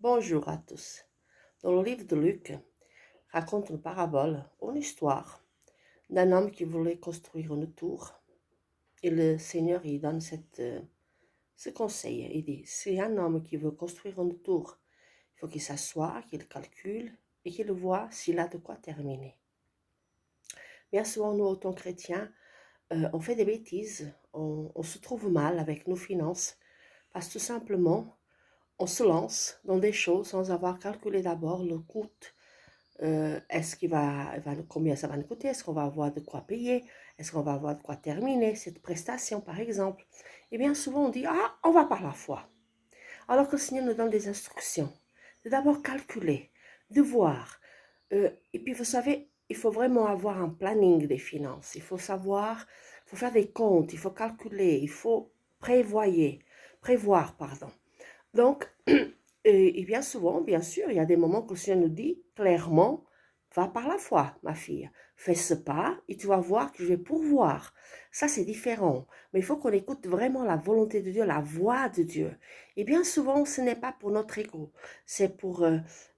Bonjour à tous. Dans le livre de Luc, raconte une parabole, une histoire d'un homme qui voulait construire une tour. Et le Seigneur, il donne ce conseil. Il dit, si un homme qui veut construire une tour, il faut qu'il s'assoie, qu'il calcule et qu'il voit s'il a de quoi terminer. Bien souvent, nous, autant chrétiens, on fait des bêtises, on se trouve mal avec nos finances, parce que tout simplement, on se lance dans des choses sans avoir calculé d'abord le coût. Est-ce combien ça va nous coûter? Est-ce qu'on va avoir de quoi payer? Est-ce qu'on va avoir de quoi terminer cette prestation, par exemple? Et bien souvent, on dit, ah, on va par la foi. Alors que le Seigneur nous donne des instructions. De d'abord calculer, de voir. Et puis, vous savez, il faut vraiment avoir un planning des finances. Il faut savoir, il faut faire des comptes, il faut calculer, il faut prévoir, pardon. Donc, et bien souvent, bien sûr, il y a des moments que le Seigneur nous dit clairement, va par la foi, ma fille. Fais ce pas et tu vas voir que je vais pourvoir. Ça, c'est différent. Mais il faut qu'on écoute vraiment la volonté de Dieu, la voix de Dieu. Et bien souvent, ce n'est pas pour notre ego. C'est pour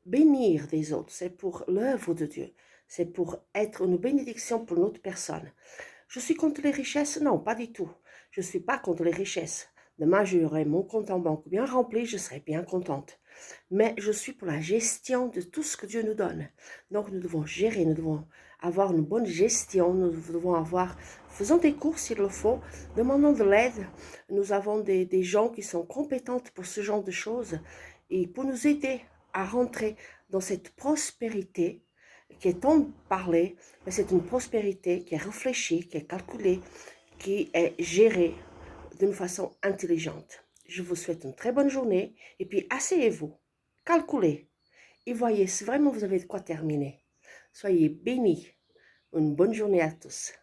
bénir des autres. C'est pour l'œuvre de Dieu. C'est pour être une bénédiction pour notre personne. Je suis contre les richesses? Non, pas du tout. Je ne suis pas contre les richesses. Demain, j'aurai mon compte en banque bien rempli, je serai bien contente. Mais je suis pour la gestion de tout ce que Dieu nous donne. Donc, nous devons gérer, nous devons avoir une bonne gestion, nous devons avoir, faisons des cours s'il le faut, demandons de l'aide. Nous avons des gens qui sont compétentes pour ce genre de choses et pour nous aider à rentrer dans cette prospérité qui est tant parlée, mais c'est une prospérité qui est réfléchie, qui est calculée, qui est gérée d'une façon intelligente. Je vous souhaite une très bonne journée et puis asseyez-vous, calculez et voyez si vraiment vous avez de quoi terminer. Soyez bénis. Une bonne journée à tous.